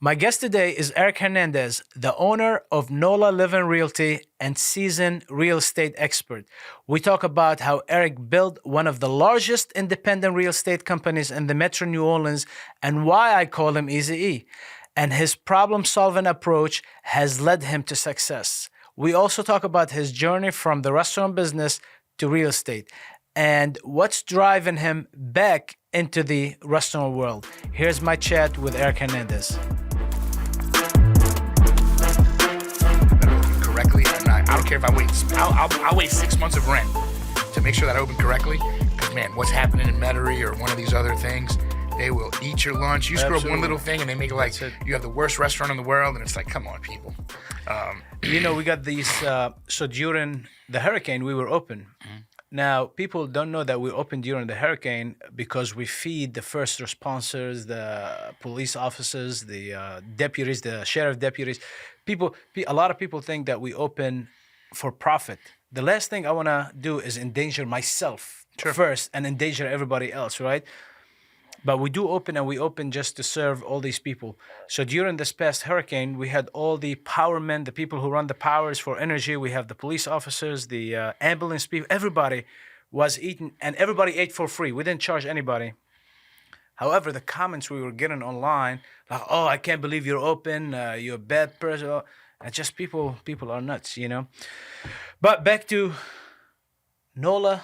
My guest today is Eric Hernandez, the owner of NOLA Living Realty and seasoned real estate expert. We talk about how Eric built one of the largest independent real estate companies in the Metro New Orleans and why I call him Easy E. And his problem-solving approach has led him to success. We also talk about his journey from the restaurant business to real estate and what's driving him back into the restaurant world. Here's my chat with Eric Hernandez. Correctly, and I don't care if I wait. I'll wait 6 months of rent to make sure that I open correctly. Because man, what's happening in Metairie or one of these other things, they will eat your lunch. You screw up one little thing, and they make it like you have the worst restaurant in the world, and it's like, come on, people. We got these. So during the hurricane, we were open. Mm-hmm. Now, people don't know that we opened during the hurricane because we feed the first responders, the police officers, the deputies, the sheriff deputies. A lot of people think that we open for profit. The last thing I want to do is endanger myself first and endanger everybody else, right? But we do open, and we open just to serve all these people. So during this past hurricane, we had all the power men, the people who run the powers for energy. We have the police officers, the ambulance people. Everybody was eating, and everybody ate for free. We didn't charge anybody. However, the comments we were getting online, like, "Oh, I can't believe you're open. You're a bad person." And just people are nuts, you know. But back to NOLA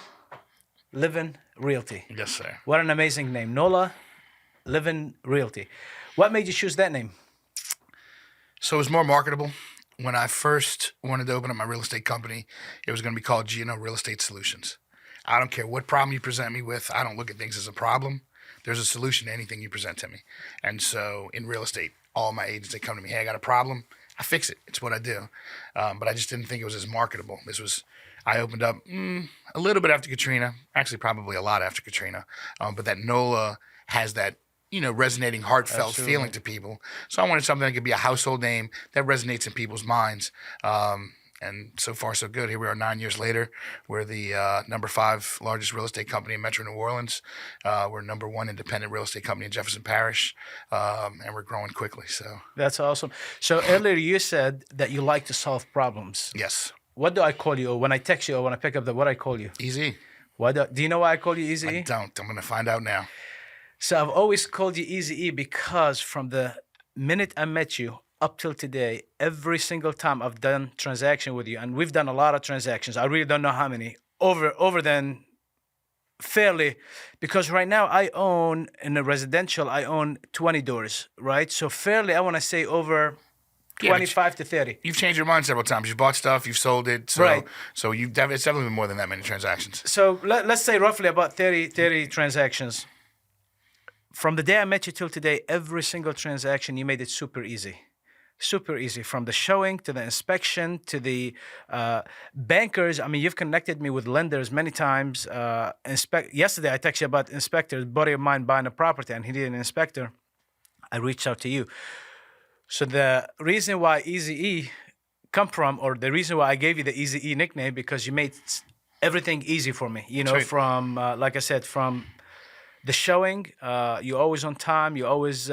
Living Realty. Yes, sir. What an amazing name, NOLA Living Realty. What made you choose that name? So it was more marketable. When I first wanted to open up my real estate company, it was going to be called G&O Real Estate Solutions. I don't care what problem you present me with. I don't look at things as a problem. There's a solution to anything you present to me. And so in real estate, all my agents, they come to me, "Hey, I got a problem." I fix it. It's what I do. But I just didn't think it was as marketable. I opened up a little bit after Katrina, actually probably a lot after Katrina. But that NOLA has that, resonating, heartfelt feeling to people. So I wanted something that could be a household name that resonates in people's minds. And so far, so good. Here we are 9 years later. We're the number 5 largest real estate company in Metro New Orleans. We're number 1 independent real estate company in Jefferson Parish. And we're growing quickly. So that's awesome. So earlier you said that you like to solve problems. Yes. What do I call you? Or when I text you or when I pick up what I call you? Easy. Do you know why I call you Easy E? I don't. I'm going to find out now. So I've always called you Easy E because from the minute I met you up till today, every single time I've done transaction with you, and we've done a lot of transactions. I really don't know how many. Over than fairly, because right now I own, in a residential, I own 20 doors, right? So fairly, I want to say over 25 to 30. You've changed your mind several times. You've bought stuff, you've sold it. So, right. So it's definitely been more than that many transactions. So let's say roughly about 30 transactions. From the day I met you till today, every single transaction, you made it super easy. Super easy. From the showing to the inspection to the bankers. I mean, you've connected me with lenders many times. Yesterday, I texted you about inspectors. A buddy of mine buying a property, and he needed an inspector. I reached out to you. So the reason why Easy E come from, or the reason why I gave you the Easy E nickname, because you made everything easy for me. Right. From, like I said, from the showing, you're always on time. You always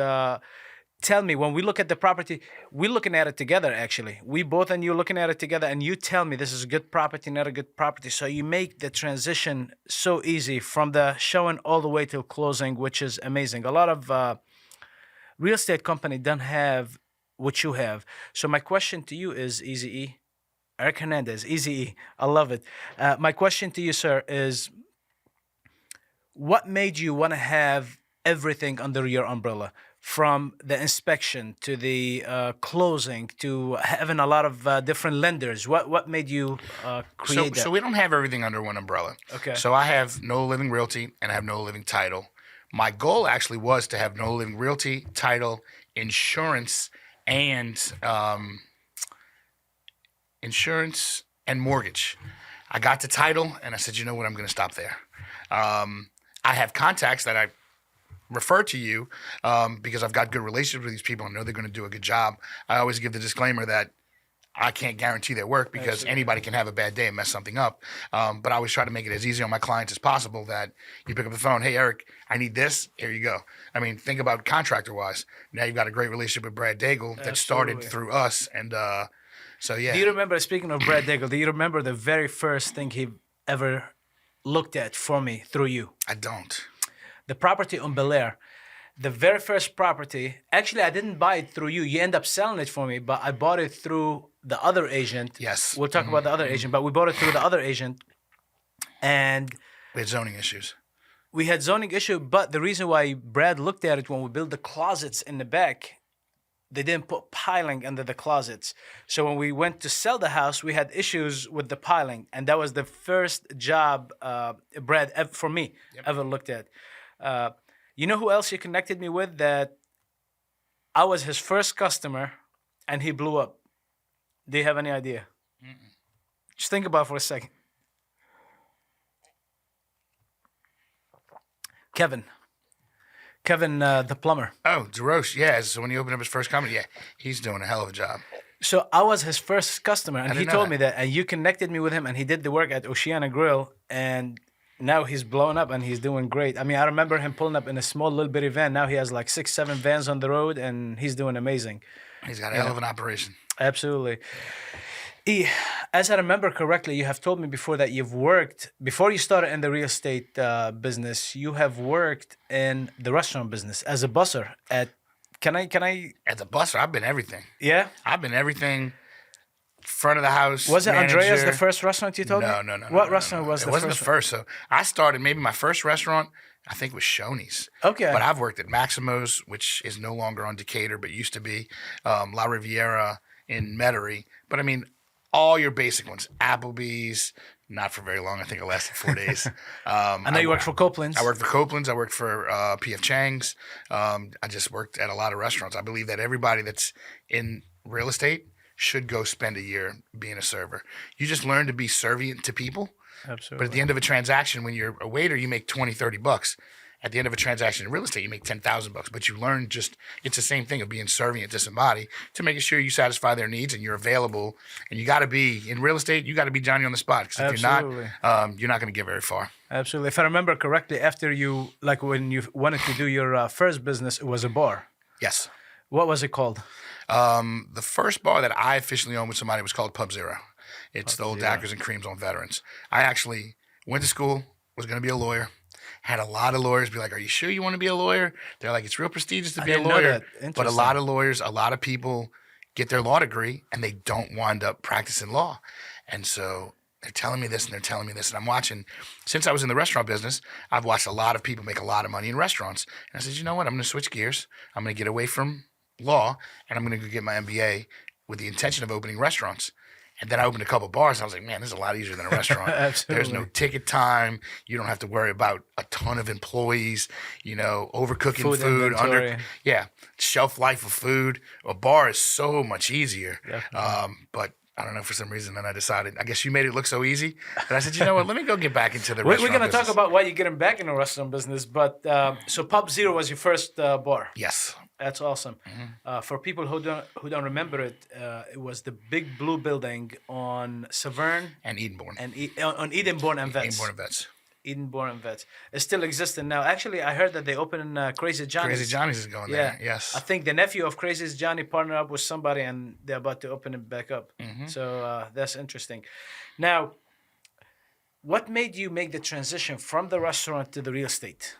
tell me when we look at the property, we're looking at it together, actually. We both and you looking at it together, and you tell me this is a good property, not a good property. So you make the transition so easy from the showing all the way till closing, which is amazing. A lot of real estate company don't have what you have. So my question to you is, Easy E, Eric Hernandez, Easy E, I love it. My question to you, sir, is what made you want to have everything under your umbrella? From the inspection to the closing to having a lot of different lenders. What made you create that? So we don't have everything under one umbrella. Okay. So I have NOLA Living Realty and I have NOLA Living Title. My goal actually was to have NOLA Living Realty, Title, insurance, and mortgage. I got the title and I said, you know what, I'm going to stop there. I have contacts that I refer to you because I've got good relationships with these people. I know they're going to do a good job. I always give the disclaimer that I can't guarantee their work because Absolutely. anybody can have a bad day and mess something up. But I always try to make it as easy on my clients as possible that you pick up the phone, hey, Eric, I need this. Here you go. I mean, think about contractor-wise. Now you've got a great relationship with Brad Daigle that started Absolutely. through us. And so, yeah. Do you remember, speaking of Brad Daigle, do you remember the very first thing he ever looked at for me through you? I don't. The property on Bel Air. The very first property, actually, I didn't buy it through you. You end up selling it for me, but I bought it through the other agent. Yes. We'll talk about the other agent, but we bought it through the other agent. And We had zoning issues. we had zoning issue, but the reason why Brad looked at it when we built the closets in the back, they didn't put piling under the closets. So when we went to sell the house, we had issues with the piling. And that was the first job Brad, for me, ever looked at. You know who else he connected me with that I was his first customer and he blew up? Do you have any idea? Just think about it for a second. Kevin. Kevin, the plumber. Oh, DeRoche. Yeah. So when he opened up his first company, yeah, he's doing a hell of a job. So I was his first customer, and he didn't know told that. me that, and you connected me with him, and he did the work at Oceana Grill, and now he's blown up and he's doing great. I mean, I remember him pulling up in a small little bitty van. Now he has like 6, 7 vans on the road, and he's doing amazing. He's got a hell of an operation. Absolutely. E, as I remember correctly, you have told me before that you've worked, before you started in the real estate business, you have worked in the restaurant business as a busser at, can I, As a busser, I've been everything. yeah? I've been everything. Front of the house. Was it Andrea's the manager. first restaurant you told me? No. What no, restaurant no. was It the wasn't first the first. So I started, maybe my first restaurant, I think was Shoney's. Okay. But I've worked at Maximo's, which is no longer on Decatur, but used to be La Riviera in Metairie. But I mean, all your basic ones. Applebee's, not for very long. I think it lasted 4 days. I know you worked for Copeland's. I worked for Copeland's. I worked for P.F. Chang's. I just worked at a lot of restaurants. I believe that everybody that's in real estate should go spend a year being a server. You just learn to be servient to people. Absolutely. But at the end of a transaction, when you're a waiter, you make 20, 30 bucks. At the end of a transaction in real estate, you make 10,000 bucks. But you learn it's the same thing of being servient to somebody to making sure you satisfy their needs and you're available. And you got to be, in real estate, you got to be Johnny on the spot. Because if Absolutely. you're not going to get very far. Absolutely. If I remember correctly, after you, like when you wanted to do your first business, it was a bar. Yes. What was it called? The first bar that I officially owned with somebody was called Pub Zero. It's the old Zero. Daiquiris and Creams on veterans. I actually went to school, was going to be a lawyer. Had a lot of lawyers be like, "Are you sure you want to be a lawyer?" They're like, "It's real prestigious to be a didn't know lawyer." that. But a Interesting. lot of lawyers, a lot of people get their law degree and they don't wind up practicing law. And so they're telling me this and they're telling me this. And I'm watching, since I was in the restaurant business, I've watched a lot of people make a lot of money in restaurants. And I said, you know what? I'm going to switch gears. I'm going to get away from law and I'm going to go get my MBA with the intention of opening restaurants. And then I opened a couple bars. And I was like, man, this is a lot easier than a restaurant. Absolutely. There's no ticket time. You don't have to worry about a ton of employees, overcooking Food food, inventory. shelf life of food. A bar is so much easier. Definitely. But I don't know, for some reason, then I decided, I guess you made it look so easy. And I said, you know what, let me go get back into the We're restaurant going to talk business. about why you're getting back in the restaurant business. But so Pub Zero was your first bar. Yes. That's awesome. For people who don't remember it, it was the big blue building on Severn And Edenbourne. and on Edenbourne and Vets. Edenbourne and Vets. Edenbourne and Vets. It still existing now. Actually, I heard that they opened in Crazy Johnny's. Crazy Johnny's is going Yeah. there. Yes. I think the nephew of Crazy Johnny partnered up with somebody, and they're about to open it back up. So that's interesting. Now, what made you make the transition from the restaurant to the real estate?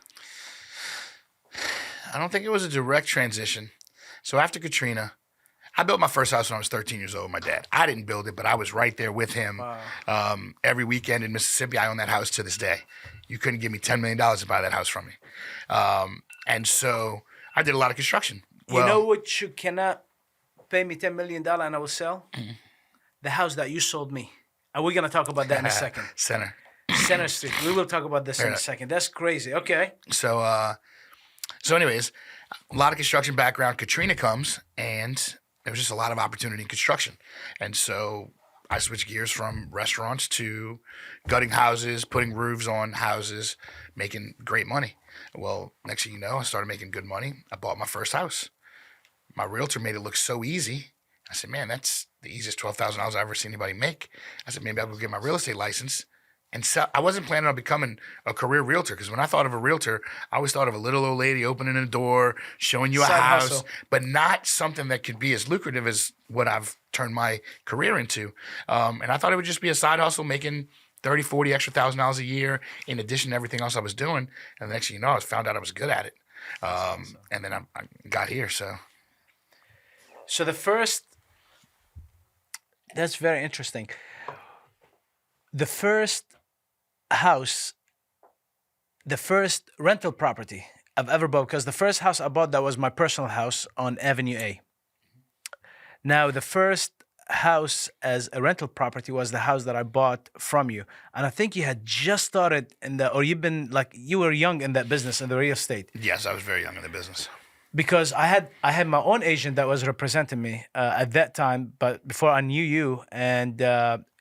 I don't think it was a direct transition. So after Katrina, I built my first house when I was 13 years old with my dad. I didn't build it, but I was right there with him. Every weekend in Mississippi, I own that house to this day. You couldn't give me $10 million to buy that house from me. And so I did a lot of construction. You know what you cannot pay me $10 million and I will sell? The house that you sold me. And we're going to talk about that in a second. Center. Center Street. We will talk about this in a enough. second. That's crazy. Okay. So anyways, a lot of construction background. Katrina comes, and there was just a lot of opportunity in construction. And so I switched gears from restaurants to gutting houses, putting roofs on houses, making great money. Well, next thing you know, I started making good money. I bought my first house. My realtor made it look so easy. I said, man, this the easiest $12,000 I've ever seen anybody make. I said, maybe I'll go get my real estate license and sell. I wasn't planning on becoming a career realtor because when I thought of a realtor, I always thought of a little old lady opening a door, showing you a Side house, hustle. but not something that could be as lucrative as what I've turned my career into. And I thought it would just be a side hustle making 30, 40 extra $1,000 a year in addition to everything else I was doing. And the next thing you know, I found out I was good at it. And then I got here. So That's very interesting. The first house, the first rental property I've ever bought, because the first house I bought, that was my personal house on Avenue A. Now, the first house as a rental property was the house that I bought from you. And I think you had just started or you were young in that business, in the real estate. yes, I was very young in the business. Because I had my own agent that was representing me at that time, but before I knew you, and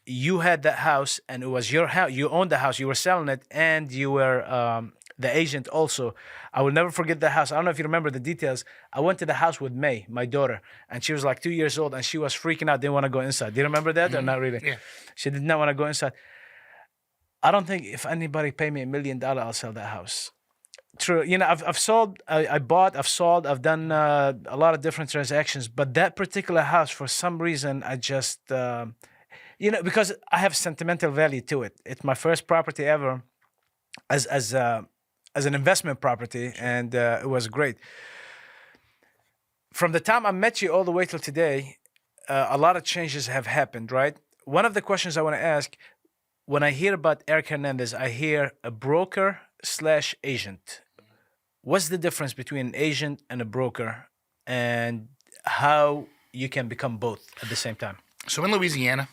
you had that house, and it was your house. You owned the house. You were selling it, and you were the agent also. I will never forget the house. I don't know if you remember the details. I went to the house with May, my daughter, and she was like 2 years old, and she was freaking out. Didn't want to go inside. Do you remember that or not really? Yeah. She did not want to go inside. I don't think if anybody paid me $1 million, I'll sell that house. True. You know, I've sold, I bought, I've sold, I've done a lot of different transactions, but that particular house, for some reason, I just, because I have sentimental value to it. It's my first property ever as an investment property, and it was great. From the time I met you all the way till today, a lot of changes have happened, right? One of the questions I want to ask, when I hear about Eric Hernandez, I hear a broker/agent. What's the difference between an agent and a broker, and how you can become both at the same time? So in Louisiana,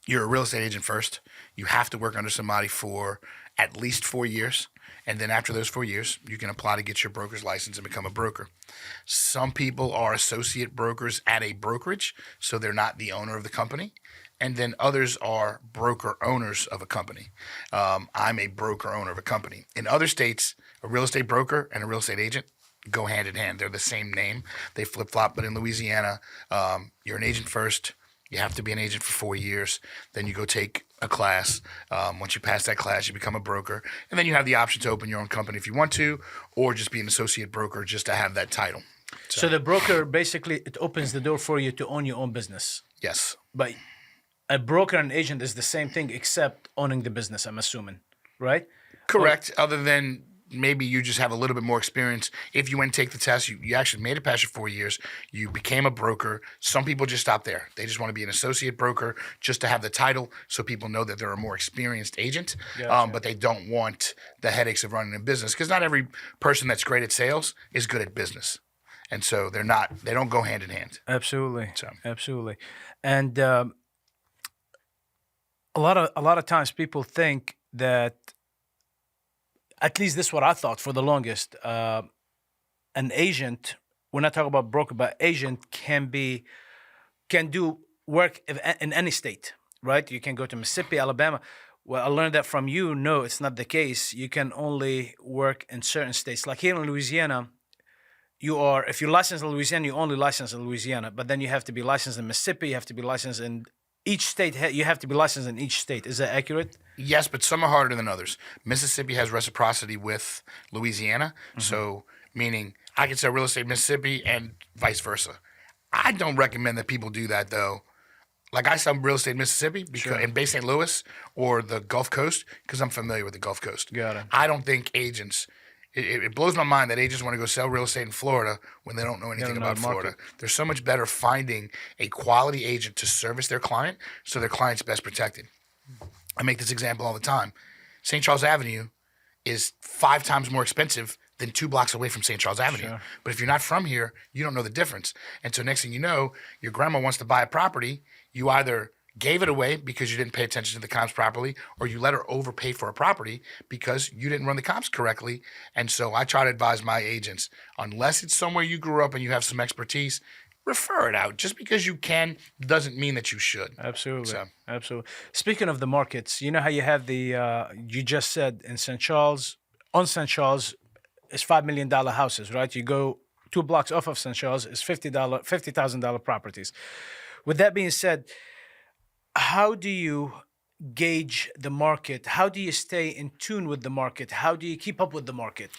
you're a real estate agent first. You have to work under somebody for at least 4 years. And then after those 4 years, you can apply to get your broker's license and become a broker. Some people are associate brokers at a brokerage, so they're not the owner of the company. And then others are broker owners of a company. I'm a broker owner of a company. In other states, a real estate broker and a real estate agent go hand in hand. They're the same name. They flip-flop. But in Louisiana, you're an agent first. You have to be an agent for 4 years. Then you go take a class. Once you pass that class, you become a broker. And then you have the option to open your own company if you want to, or just be an associate broker just to have that title. So the broker, basically, it opens the door for you to own your own business. Yes. But a broker and agent is the same thing, except owning the business, I'm assuming, right? Correct. Other than maybe you just have a little bit more experience. If you went and take the test, you actually made it past your 4 years. You became a broker. Some people just stop there. They just want to be an associate broker just to have the title so people know that they're a more experienced agent. Gotcha. But they don't want the headaches of running a business because not every person that's great at sales is good at business. And so they don't go hand in hand. Absolutely. So. Absolutely. And a lot of times people think that, at least this is what I thought for the longest, an agent, we're not talking about broker, but agent can do work in any state, right? You can go to Mississippi, Alabama. Well, I learned that from you. No, it's not the case. You can only work in certain states. Like here in Louisiana, if you're licensed in Louisiana, you only licensed in Louisiana, but then you have to be licensed in Mississippi, you have to be licensed in each state. You have to be licensed in each state. Is that accurate? Yes, but some are harder than others. Mississippi has reciprocity with Louisiana. Mm-hmm. So meaning I can sell real estate in Mississippi and vice versa. I don't recommend that people do that though. Like I sell real estate in Mississippi in Bay St. Louis or the Gulf Coast because I'm familiar with the Gulf Coast. Got it. I don't think agents, it blows my mind that agents want to go sell real estate in Florida when they don't know anything about Florida. They're so much better finding a quality agent to service their client so their client's best protected. I make this example all the time. St. Charles Avenue is 5 times more expensive than 2 blocks away from St. Charles Avenue. Sure. But if you're not from here, you don't know the difference. And so next thing you know, your grandma wants to buy a property. You either gave it away because you didn't pay attention to the comps properly, or you let her overpay for a property because you didn't run the comps correctly. And so I try to advise my agents, unless it's somewhere you grew up and you have some expertise, refer it out. Just because you can doesn't mean that you should. Absolutely. Absolutely. Speaking of the markets, you know how you have you just said in St. Charles, on St. Charles, it's $5 million houses, right? You go 2 blocks off of St. Charles, it's $50,000 properties. With that being said, how do you gauge the market? How do you stay in tune with the market? How do you keep up with the market?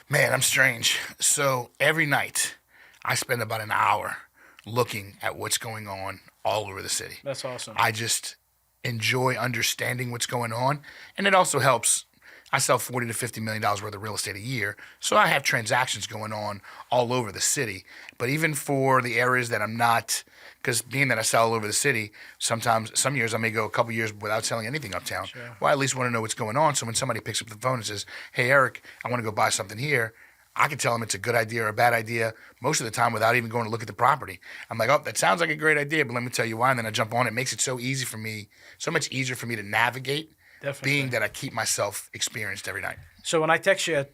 Man, I'm strange. So every night, I spend about an hour looking at what's going on all over the city. That's awesome. I just enjoy understanding what's going on, and it also helps. I sell $40 to $50 million worth of real estate a year, so I have transactions going on all over the city. But even for the areas that I'm not, because being that I sell all over the city, sometimes some years I may go a couple years without selling anything uptown. Sure. Well, I at least want to know what's going on. So when somebody picks up the phone and says, "Hey, Eric, I want to go buy something here," I can tell them it's a good idea or a bad idea most of the time without even going to look at the property. I'm like, "Oh, that sounds like a great idea, but let me tell you why." And then I jump on it. It makes it so easy for me, so much easier for me to navigate. Definitely. Being that I keep myself experienced every night. So when I text you at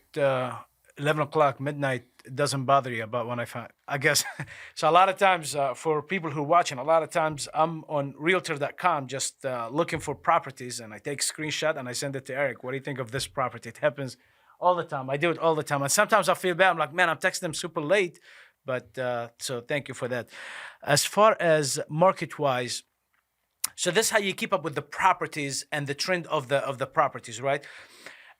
11 o'clock, midnight, it doesn't bother you about when I find, I guess. So a lot of times for people who are watching, a lot of times I'm on realtor.com just looking for properties, and I take a screenshot and I send it to Eric. What do you think of this property? It happens all the time. I do it all the time. And sometimes I feel bad. I'm like, man, I'm texting them super late. But so thank you for that. As far as market-wise, so this is how you keep up with the properties and the trend of the properties, right?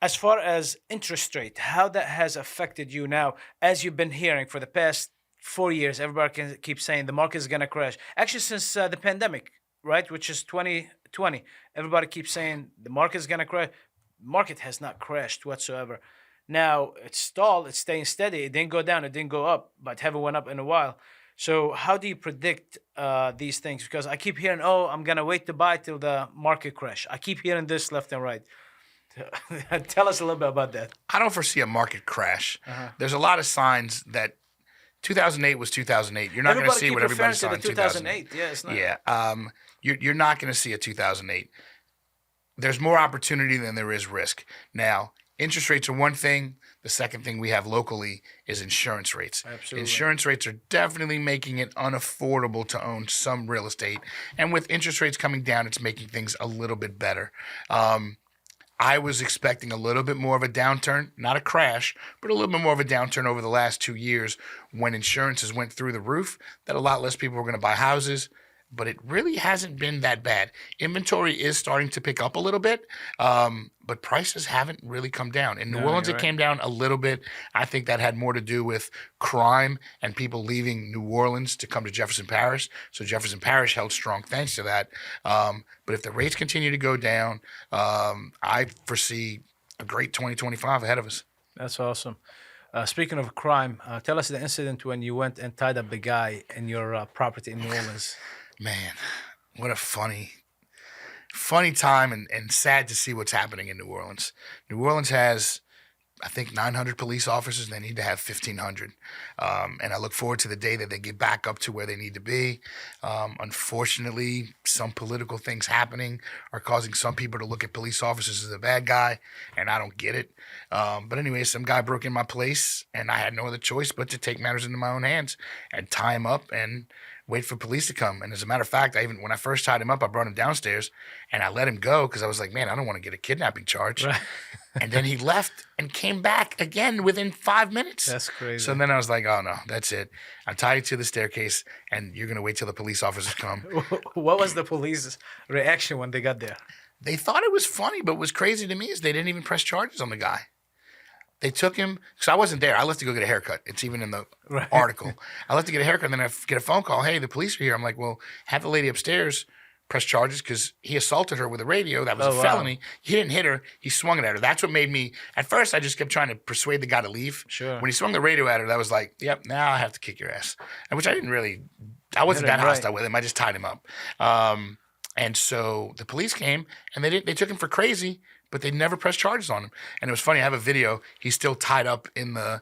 As far as interest rate, how that has affected you now, as you've been hearing for the past 4 years, everybody can keep saying the market is going to crash. Actually, since the pandemic, right, which is 2020, everybody keeps saying the market is going to crash. Market has not crashed whatsoever. Now it's stalled, it's staying steady. It didn't go down, it didn't go up, but haven't went up in a while. So how do you predict these things? Because I keep hearing, oh, I'm going to wait to buy till the market crash. I keep hearing this left and right. Tell us a little bit about that. I don't foresee a market crash. There's a lot of signs that 2008 was 2008. You're not going to see what everybody saw in 2008. Yeah, it's not. Yeah. You're not going to see a 2008. There's more opportunity than there is risk. Now, interest rates are one thing. The second thing we have locally is insurance rates. Absolutely. Insurance rates are definitely making it unaffordable to own some real estate. And with interest rates coming down, it's making things a little bit better. I was expecting a little bit more of a downturn, not a crash, but a little bit more of a downturn over the last 2 years when insurances went through the roof, that a lot less people were going to buy houses. But it really hasn't been that bad. Inventory is starting to pick up a little bit, but prices haven't really come down. In New Orleans, it came down a little bit. I think that had more to do with crime and people leaving New Orleans to come to Jefferson Parish. So Jefferson Parish held strong thanks to that. But if the rates continue to go down, I foresee a great 2025 ahead of us. That's awesome. Speaking of crime, tell us the incident when you went and tied up the guy in your property in New Orleans. Man, what a funny time and sad to see what's happening in New Orleans. New Orleans has, I think, 900 police officers, and they need to have 1,500. And I look forward to the day that they get back up to where they need to be. Unfortunately, some political things happening are causing some people to look at police officers as a bad guy, and I don't get it. But anyway, some guy broke in my place, and I had no other choice but to take matters into my own hands and tie him up and wait for police to come. And as a matter of fact, when I first tied him up, I brought him downstairs and I let him go because I was like, man, I don't want to get a kidnapping charge. Right. And then he left and came back again within 5 minutes. That's crazy. So then I was like, oh no, that's it. I'm tied you to the staircase and you're going to wait till the police officers come. What was the police's reaction when they got there? They thought it was funny, but what was crazy to me is they didn't even press charges on the guy. They took him, because I wasn't there. I left to go get a haircut. It's even in the article. I left to get a haircut, and then I get a phone call. Hey, the police are here. I'm like, well, have the lady upstairs press charges because he assaulted her with a radio. That was a felony. He didn't hit her. He swung it at her. That's what made me, at first, I just kept trying to persuade the guy to leave. Sure. When he swung the radio at her, that was like, yep, now I have to kick your ass. And which I didn't really, I wasn't that hostile with him. I just tied him up. And so the police came, and they took him for crazy, but they never pressed charges on him. And it was funny. I have a video. He's still tied up in the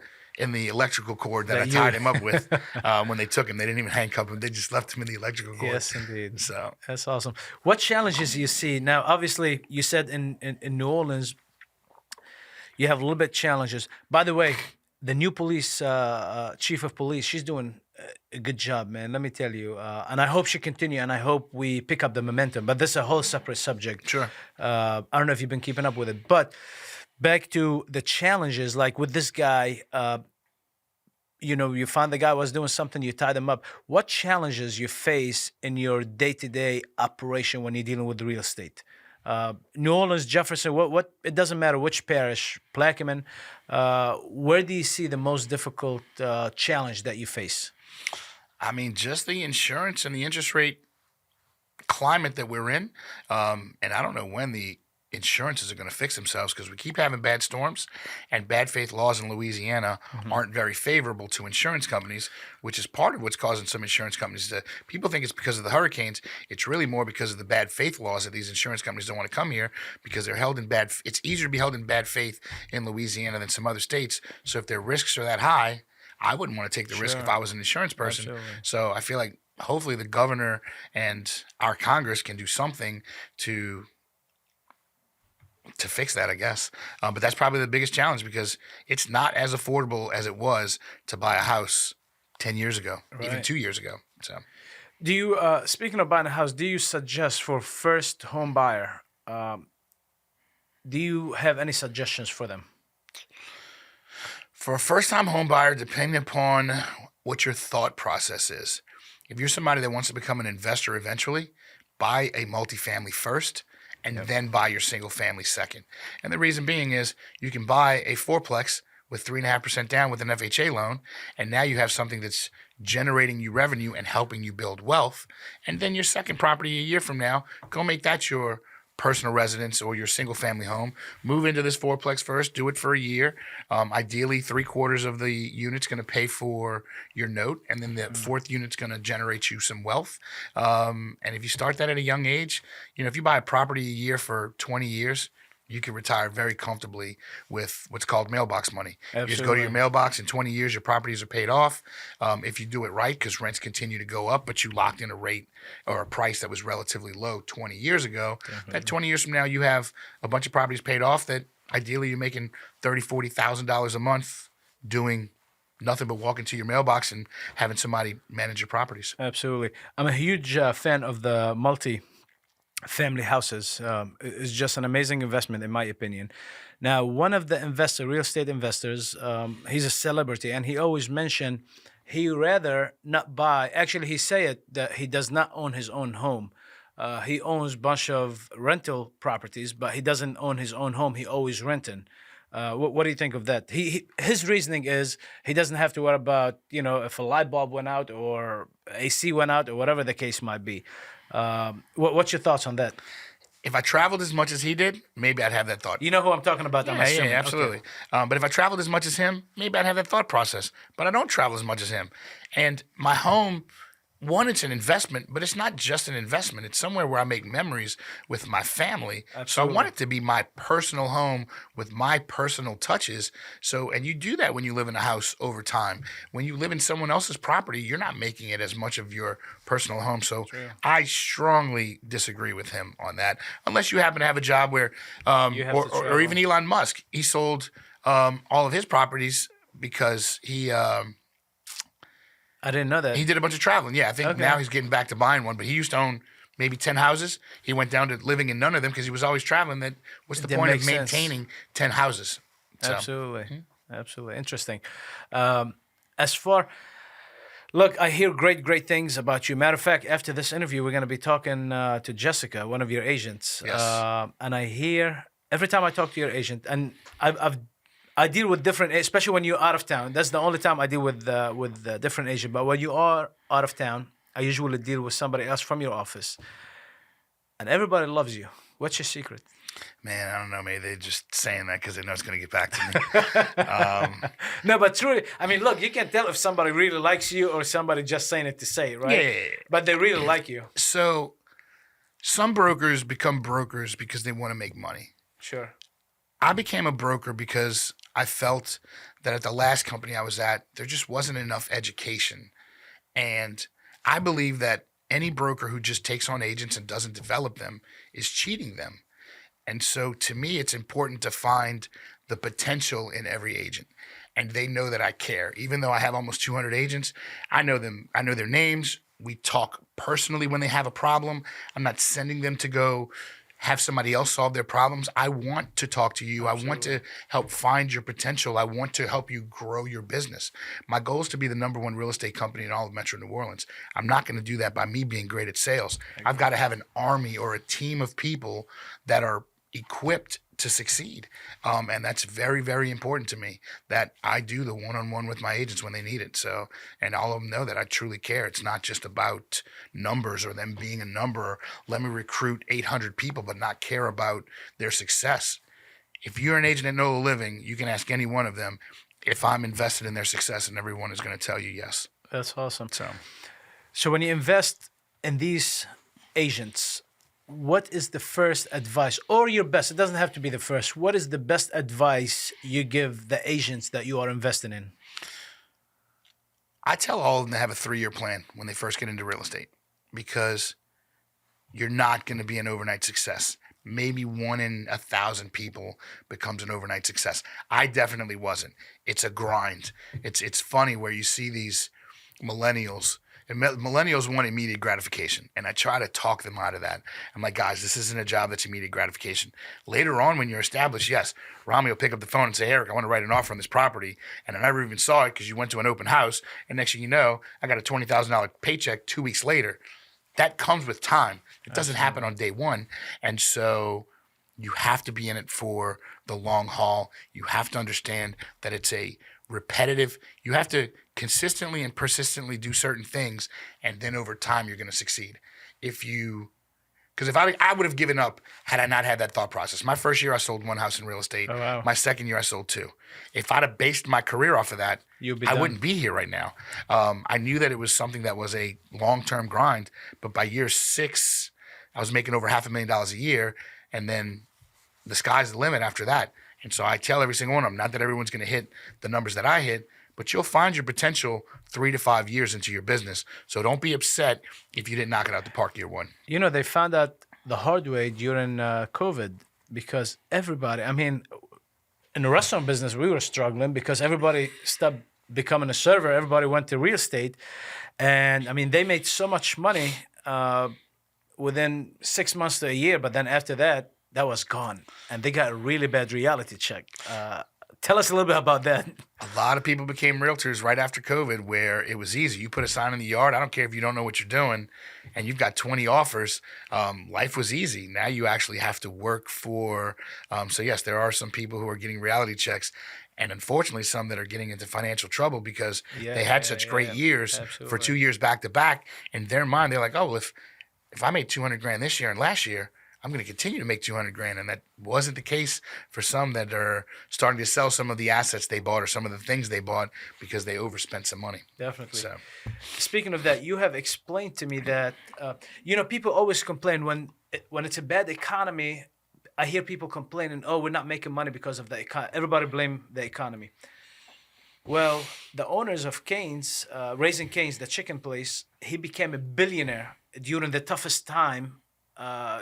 electrical cord that I tied him up with when they took him. They didn't even handcuff him. They just left him in the electrical cord. Yes, indeed. So that's awesome. What challenges do you see now? Obviously, you said in New Orleans, you have a little bit challenges. By the way, the new police chief of police, she's doing a good job, man. Let me tell you. And I hope she continue, and I hope we pick up the momentum. But this is a whole separate subject. Sure. I don't know if you've been keeping up with it. But back to the challenges, like with this guy, you found the guy was doing something, you tied him up. What challenges you face in your day-to-day operation when you're dealing with real estate? New Orleans, Jefferson, what? It doesn't matter which parish, Plaquemine. Where do you see the most difficult challenge that you face? I mean, just the insurance and the interest rate climate that we're in. And I don't know when the insurances are going to fix themselves because we keep having bad storms, and bad faith laws in Louisiana aren't very favorable to insurance companies, which is part of what's causing some insurance companies to. People think it's because of the hurricanes. It's really more because of the bad faith laws that these insurance companies don't want to come here because they're held in bad. It's easier to be held in bad faith in Louisiana than some other states. So if their risks are that high, I wouldn't want to take the risk if I was an insurance person. Absolutely. So I feel like hopefully the governor and our Congress can do something to fix that, I guess. But that's probably the biggest challenge because it's not as affordable as it was to buy a house 10 years ago, even Right. 2 years ago. So Do you, speaking of buying a house, do you suggest for first home buyer, do you have any suggestions for them? for a first-time home buyer, depending upon what your thought process is, if you're somebody that wants to become an investor eventually, buy a multifamily first and then buy your single family second. And the reason being is you can buy a fourplex with 3.5% down with an FHA loan, and now you have something that's generating you revenue and helping you build wealth. And then your second property a year from now, go make that your personal residence or your single family home. Move into this fourplex first, do it for a year. Ideally, 3/4 of the unit's going to pay for your note, and then the fourth unit's going to generate you some wealth. And if you start that at a young age, if you buy a property a year for 20 years, you can retire very comfortably with what's called mailbox money. You just go to your Absolutely. mailbox. In 20 years, your properties are paid off. If you do it right, because rents continue to go up, but you locked in a rate or a price that was relatively low 20 years ago, that 20 years from now, you have a bunch of properties paid off that ideally you're making $30,000, $40,000 a month doing nothing but walking to your mailbox and having somebody manage your properties. Absolutely. I'm a huge fan of the multi-family houses. It's just an amazing investment, in my opinion. Now, one of the real estate investors, he's a celebrity, and he always mentioned he rather not buy. Actually, he said that he does not own his own home. He owns a bunch of rental properties, but he doesn't own his own home. He always renting. What do you think of that? His reasoning is he doesn't have to worry about if a light bulb went out or AC went out or whatever the case might be. What's your thoughts on that? If I traveled as much as he did, maybe I'd have that thought. You know who I'm talking about? I'm Yeah, assuming. absolutely. Okay. But if I traveled as much as him, maybe I'd have that thought process. But I don't travel as much as him. And my home, one, it's an investment, but it's not just an investment. It's somewhere where I make memories with my family. So I Absolutely. want it to be my personal home with my personal touches. And you do that when you live in a house over time. When you live in someone else's property, you're not making it as much of your personal home. So I strongly disagree with him on that. Unless you happen to have a job where, You have to or even travel. Elon Musk, he sold all of his properties because I didn't know that. he did a bunch of traveling. Yeah, I think Okay. now he's getting back to buying one, but he used to own maybe 10 houses. He went down to living in none of them because he was always traveling. What's the Didn't point of make sense. maintaining 10 houses? So, Absolutely. Absolutely. Interesting. As far, look, I hear great things about you. Matter of fact, after this interview, we're going to be talking to Jessica, one of your agents. Yes. And I hear, every time I talk to your agent, and I deal with different, especially when you're out of town. That's the only time I deal with different agent. But when you are out of town, I usually deal with somebody else from your office, and everybody loves you. What's your secret? man, I don't know. Maybe they're just saying that because they know it's going to get back to me. No, but truly, I mean, look, you can tell if somebody really likes you or somebody just saying it to say it, right? Yeah. But they really like you. So some brokers become brokers because they want to make money. Sure. I became a broker because I felt that at the last company I was at, there just wasn't enough education. And I believe that any broker who just takes on agents and doesn't develop them is cheating them. And so to me, it's important to find the potential in every agent. And they know that I care. Even though I have almost 200 agents, I know them. I know their names. We talk personally when they have a problem. I'm not sending them to go have somebody else solve their problems. I want to talk to you. Absolutely. I want to help find your potential. I want to help you grow your business. My goal is to be the number one real estate company in all of Metro New Orleans. I'm not going to do that by me being great at sales. I've got to have an army or a team of people that are equipped to succeed. And that's very, very important to me, that I do the one-on-one with my agents when they need it. So, and all of them know that I truly care. It's not just about numbers or them being a number. Let me recruit 800 people, but not care about their success. If you're an agent at NOLA Living, you can ask any one of them if I'm invested in their success, and everyone is going to tell you yes. That's awesome. So when you invest in these agents, what is the first advice, or your best? It doesn't have to be the first. What is the best advice you give the agents that you are investing in? I tell all of them to have a 3-year plan when they first get into real estate, because you're not going to be an overnight success. Maybe 1 in 1,000 people becomes an overnight success. I definitely wasn't. It's a grind. It's funny where you see these millennials. And millennials want immediate gratification, and I try to talk them out of that. I'm like, guys, this isn't a job that's immediate gratification. Later on, when you're established, yes, Rami will pick up the phone and say, Eric, I want to write an offer on this property, and I never even saw it because you went to an open house, and next thing you know, I got a $20,000 paycheck 2 weeks later. That comes with time. It doesn't happen on day one, and so you have to be in it for the long haul. You have to understand that it's a repetitive. You have to consistently and persistently do certain things, and then over time you're going to succeed. Because if I would have given up had I not had that thought process. My first year I sold 1 house in real estate. Oh, wow. My second year I sold 2. If I'd have based my career off of that, I wouldn't be here right now. I knew that it was something that was a long-term grind, but by year 6, I was making over $500,000 a year, and then the sky's the limit after that. And so I tell every single one of them, not that everyone's going to hit the numbers that I hit, but you'll find your potential 3 to 5 years into your business. So don't be upset if you didn't knock it out the park year 1. You know, they found out the hard way during COVID, because everybody, I mean, in the restaurant business, we were struggling because everybody stopped becoming a server. Everybody went to real estate. And I mean, they made so much money within 6 months to a year. But then after that, that was gone. And they got a really bad reality check. Tell us a little bit about that. A lot of people became realtors right after COVID, where it was easy. You put a sign in the yard. I don't care if you don't know what you're doing, and you've got 20 offers. Life was easy. Now you actually have to work for. So yes, there are some people who are getting reality checks, and unfortunately some that are getting into financial trouble because they had such great years for 2 years back to back. In their mind, they're like, oh, well, if I made $200,000 this year and last year, I'm going to continue to make $200,000, and that wasn't the case for some that are starting to sell some of the assets they bought or some of the things they bought because they overspent some money. Definitely. So, speaking of that, you have explained to me that people always complain when it's a bad economy. I hear people complaining, "Oh, we're not making money because of the economy." Everybody blame the economy. Well, the owners of Cane's, Raising Cane's, the chicken place, he became a billionaire during the toughest time.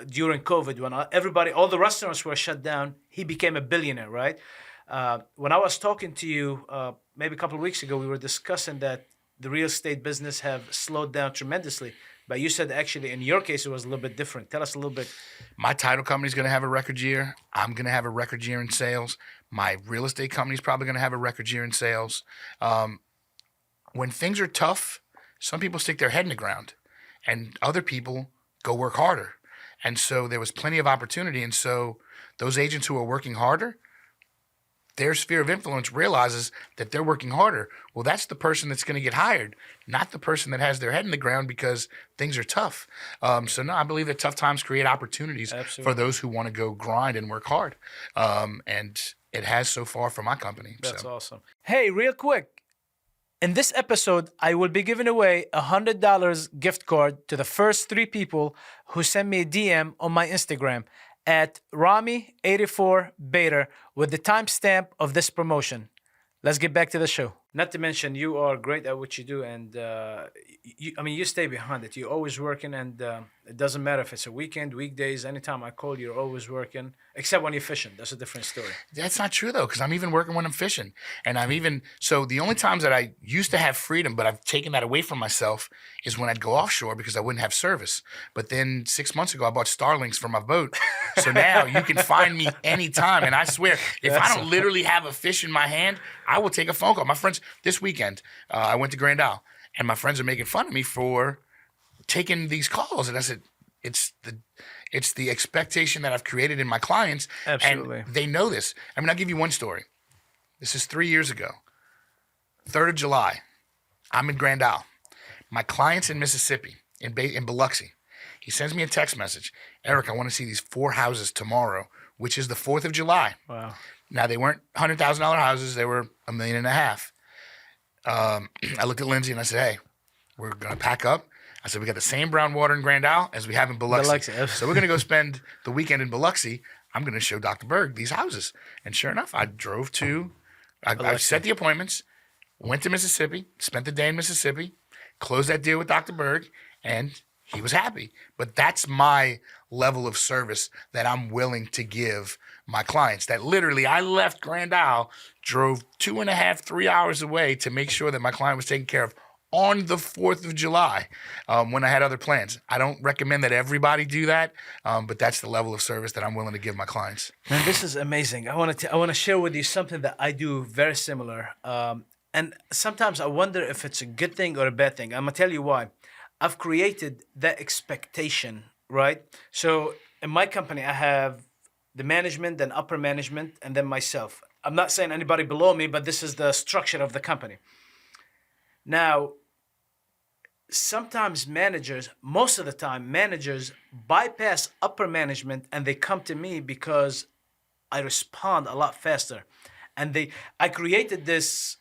During COVID, when all the restaurants were shut down, he became a billionaire, right? When I was talking to you maybe a couple of weeks ago, we were discussing that the real estate business have slowed down tremendously. But you said actually in your case, it was a little bit different. Tell us a little bit. My title company is going to have a record year. I'm going to have a record year in sales. My real estate company is probably going to have a record year in sales. When things are tough, some people stick their head in the ground, and other people go work harder. And so there was plenty of opportunity. And so those agents who are working harder, their sphere of influence realizes that they're working harder. Well, that's the person that's going to get hired, not the person that has their head in the ground because things are tough. So no, I believe that tough times create opportunities for those who want to go grind and work hard. And it has so far for my company. That's awesome. Hey, real quick. In this episode, I will be giving away a $100 gift card to the first 3 people who send me a DM on my Instagram at Rami84Bader with the timestamp of this promotion. Let's get back to the show. Not to mention, you are great at what you do, and I mean, you stay behind it. You're always working, and it doesn't matter if it's a weekend, weekdays. Anytime I call, you're always working, except when you're fishing. That's a different story. That's not true though, because I'm even working when I'm fishing, and so the only times that I used to have freedom, but I've taken that away from myself, is when I'd go offshore because I wouldn't have service. But then 6 months ago, I bought Starlinks for my boat, so now you can find me anytime. And I swear, if I don't literally have a fish in my hand, I will take a phone call. My friends, this weekend, I went to Grand Isle, and my friends are making fun of me for taking these calls, and I said, it's the expectation that I've created in my clients. Absolutely. And they know this. I mean, I'll give you one story. This is 3 years ago. 3rd of July. I'm in Grand Isle. My client's in Mississippi, in Biloxi. He sends me a text message. Eric, I want to see these 4 houses tomorrow, which is the 4th of July. Wow. Now, they weren't $100,000 houses. They were $1.5 million. I looked at Lindsay and I said, hey, we're going to pack up. I said, we got the same brown water in Grand Isle as we have in Biloxi. So we're going to go spend the weekend in Biloxi. I'm going to show Dr. Berg these houses. And sure enough, I drove to, I set the appointments, went to Mississippi, spent the day in Mississippi, closed that deal with Dr. Berg, and he was happy. But that's my level of service that I'm willing to give my clients. That literally, I left Grand Isle, drove 2.5, 3 hours away to make sure that my client was taken care of on the 4th of July when I had other plans. I don't recommend that everybody do that, but that's the level of service that I'm willing to give my clients. Man, this is amazing. I want to share with you something that I do very similar. And sometimes I wonder if it's a good thing or a bad thing. I'm going to tell you why. I've created that expectation, right? So in my company, I have the management, then upper management, and then myself. I'm not saying anybody below me, but this is the structure of the company. Now, sometimes most of the time, managers bypass upper management and they come to me because I respond a lot faster. And I created this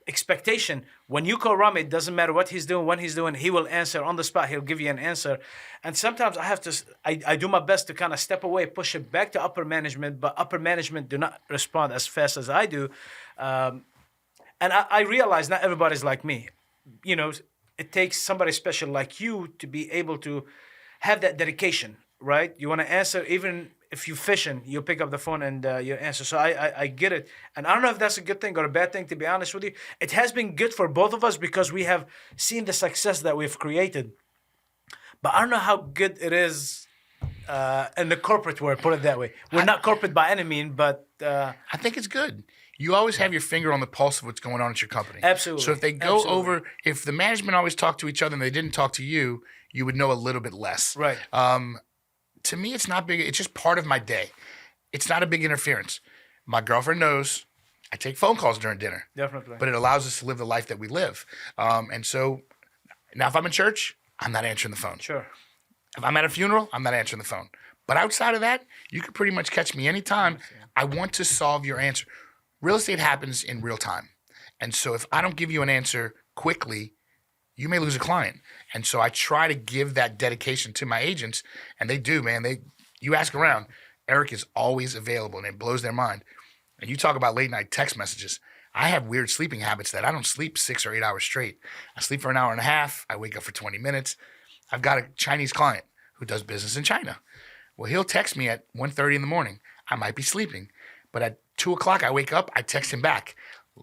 expectation. When you call Rami, it doesn't matter what he's doing, when he's doing, he will answer on the spot. He'll give you an answer. And sometimes I do my best to kind of step away, push it back to upper management, but upper management do not respond as fast as I do. And I realize not everybody's like me. You know, it takes somebody special like you to be able to have that dedication, right? You want to answer, even if you're fishing, you pick up the phone and you answer. So I get it. And I don't know if that's a good thing or a bad thing, to be honest with you. It has been good for both of us because we have seen the success that we've created. But I don't know how good it is in the corporate world, put it that way. We're not corporate by any means, but... I think it's good. You always have your finger on the pulse of what's going on at your company. Absolutely. So if they go over, if the management always talked to each other and they didn't talk to you, you would know a little bit less. Right. To me, it's not big. It's just part of my day. It's not a big interference. My girlfriend knows I take phone calls during dinner. Definitely. But it allows us to live the life that we live. And so now if I'm in church, I'm not answering the phone. Sure. If I'm at a funeral, I'm not answering the phone. But outside of that, you can pretty much catch me anytime. I want to solve your answer. Real estate happens in real time. And so if I don't give you an answer quickly, you may lose a client. And so I try to give that dedication to my agents, and they do, man. You ask around, Eric is always available, and it blows their mind. And you talk about late night text messages. I have weird sleeping habits that I don't sleep 6 or 8 hours straight. I sleep for an hour and a half. I wake up for 20 minutes. I've got a Chinese client who does business in China. Well, he'll text me at 1:30 in the morning. I might be sleeping, but at 2 o'clock, I wake up, I text him back.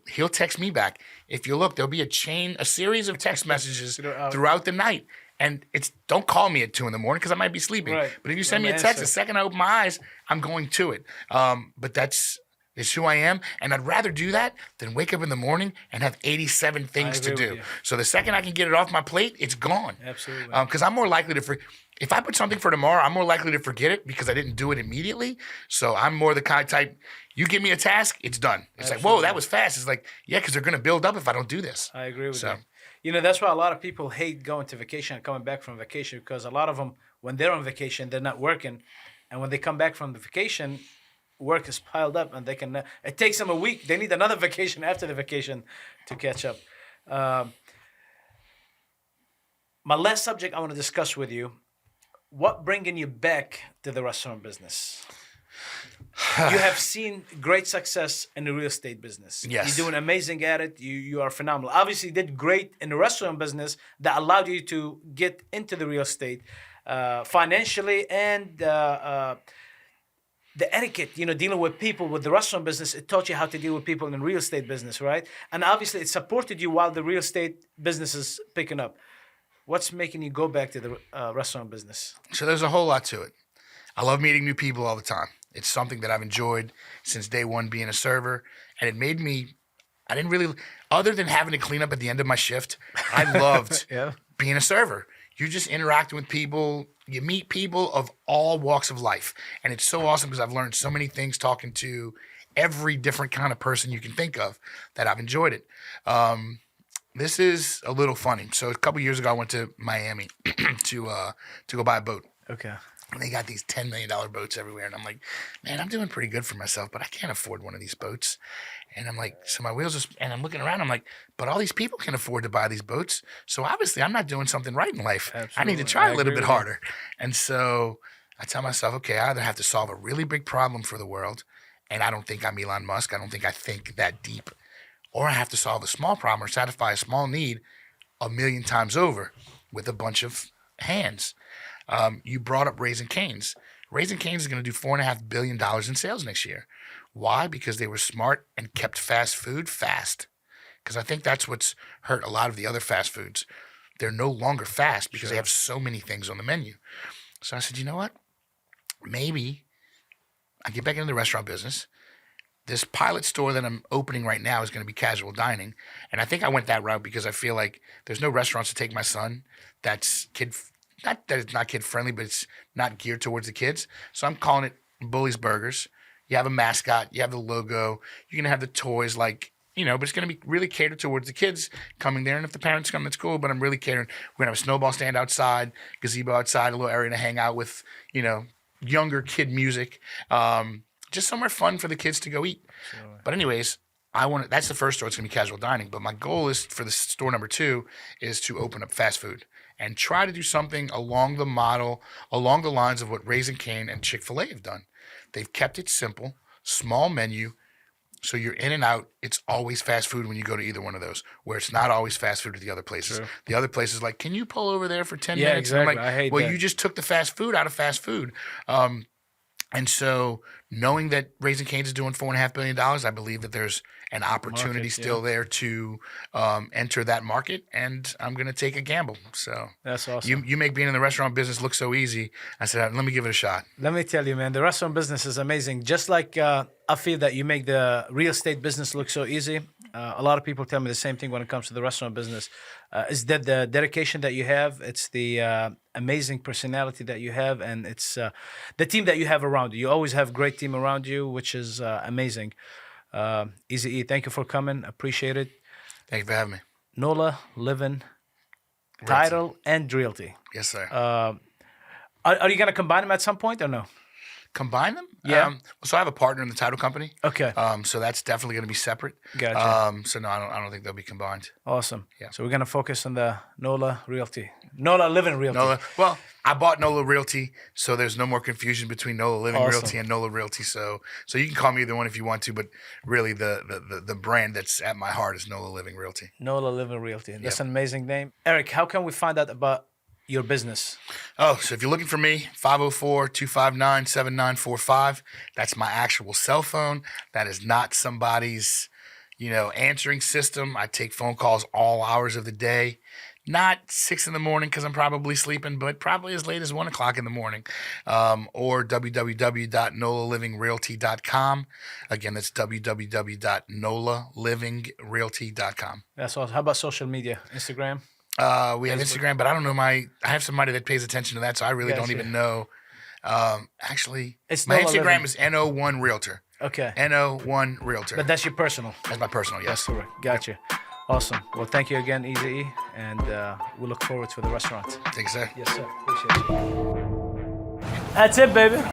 He'll text me back. If you look, there'll be a series of text messages throughout the night. And don't call me at 2 in the morning because I might be sleeping. Right. But if you send me a text, the second I open my eyes, I'm going to it. But it's who I am. And I'd rather do that than wake up in the morning and have 87 things to do. So the second I can get it off my plate, it's gone. Absolutely. Because I'm more likely to if I put something for tomorrow, I'm more likely to forget it because I didn't do it immediately. So I'm more the kind of type, you give me a task, it's done. It's like, whoa, that was fast. It's like, yeah, because they're going to build up if I don't do this. I agree with you. You know, that's why a lot of people hate going to vacation and coming back from vacation, because a lot of them, when they're on vacation, they're not working. And when they come back from the vacation, work is piled up and it takes them a week. They need another vacation after the vacation to catch up. My last subject I want to discuss with you, what bringing you back to the restaurant business? You have seen great success in the real estate business. Yes. You're doing amazing at it. You are phenomenal. Obviously, you did great in the restaurant business that allowed you to get into the real estate financially and the etiquette, dealing with people with the restaurant business. It taught you how to deal with people in the real estate business, right? And obviously, it supported you while the real estate business is picking up. What's making you go back to the restaurant business? So there's a whole lot to it. I love meeting new people all the time. It's something that I've enjoyed since day one being a server. And it made me, I didn't really, other than having to clean up at the end of my shift, I loved being a server. You're just interacting with people. You meet people of all walks of life. And it's so awesome because I've learned so many things talking to every different kind of person you can think of that I've enjoyed it. This is a little funny. So a couple years ago, I went to Miami to go buy a boat. Okay. And they got these $10 million boats everywhere. And I'm like, man, I'm doing pretty good for myself, but I can't afford one of these boats. And I'm like, so my wheels are, and I'm looking around, I'm like, but all these people can afford to buy these boats. So obviously I'm not doing something right in life. Absolutely. I need to try a little bit harder. And so I tell myself, okay, I either have to solve a really big problem for the world, and I don't think I'm Elon Musk. I don't think I think that deep. Or I have to solve a small problem or satisfy a small need 1,000,000 times over with a bunch of hands. You brought up Raising Cane's. Raising Cane's is going to do $4.5 billion in sales next year. Why? Because they were smart and kept fast food fast. Because I think that's what's hurt a lot of the other fast foods. They're no longer fast because they have so many things on the menu. So I said, you know what? Maybe I get back into the restaurant business. This pilot store that I'm opening right now is going to be casual dining. And I think I went that route because I feel like there's no restaurants to take my son that's not that it's not kid friendly, but it's not geared towards the kids. So I'm calling it Bully's Burgers. You have a mascot, you have the logo, you're gonna have the toys, but it's gonna be really catered towards the kids coming there. And if the parents come, that's cool. But I'm really catering. We're gonna have a snowball stand outside, gazebo outside, a little area to hang out with, younger kid music. Just somewhere fun for the kids to go eat. Sure. But anyways, that's the first store. It's gonna be casual dining. But my goal is for the store number 2 is to open up fast food and try to do something along the lines of what Raising Cane and Chick-fil-A have done. They've kept it simple, small menu, so you're in and out. It's always fast food when you go to either one of those, where it's not always fast food at the other places. Sure. The other places like, can you pull over there for 10 minutes? Exactly. And I'm like, I hate well, that. you just took the fast food out of fast food. And so knowing that Raising Cane's is doing $4.5 billion, I believe that there's an opportunity still there to enter that market, and I'm going to take a gamble. So that's awesome. You make being in the restaurant business look so easy. I said, let me give it a shot. Let me tell you, man, the restaurant business is amazing. Just like I feel that you make the real estate business look so easy. A lot of people tell me the same thing when it comes to the restaurant business. Is that the dedication that you have? It's the amazing personality that you have, and it's the team that you have around you. You always have a great team around you, which is amazing. Easy E, thank you for coming. Appreciate it. Thank you for having me. NOLA Living Title and Realty. Yes, sir. Are you going to combine them at some point or no? Combine them? Yeah. So I have a partner in the title company. Okay. So that's definitely going to be separate. Gotcha. So no, I don't think they'll be combined. Awesome. Yeah. So we're going to focus on the NOLA Living Realty. Well, I bought NOLA Realty, so there's no more confusion between NOLA Living Realty and NOLA Realty. So you can call me either one if you want to, but really the brand that's at my heart is NOLA Living Realty. NOLA Living Realty. That's an amazing name. Eric, how can we find out about your business? So if you're looking for me, 504-259-7945. That's my actual cell phone. That is not somebody's, answering system. I take phone calls all hours of the day. Not 6 a.m. because I'm probably sleeping, but probably as late as 1 o'clock in the morning. Or www.nolalivingrealty.com. Again, that's www.nolalivingrealty.com. That's awesome. How about social media? Instagram? We have Instagram, but I don't know I have somebody that pays attention to that, so I really don't even know. Actually, my Instagram is NO1 Realtor. Okay. NO1 Realtor. But that's your personal. That's my personal, yes. That's correct. Gotcha. Awesome. Well, thank you again, Easy E, and we look forward to the restaurant. Thanks, sir. Yes, sir. Appreciate it. That's it, baby.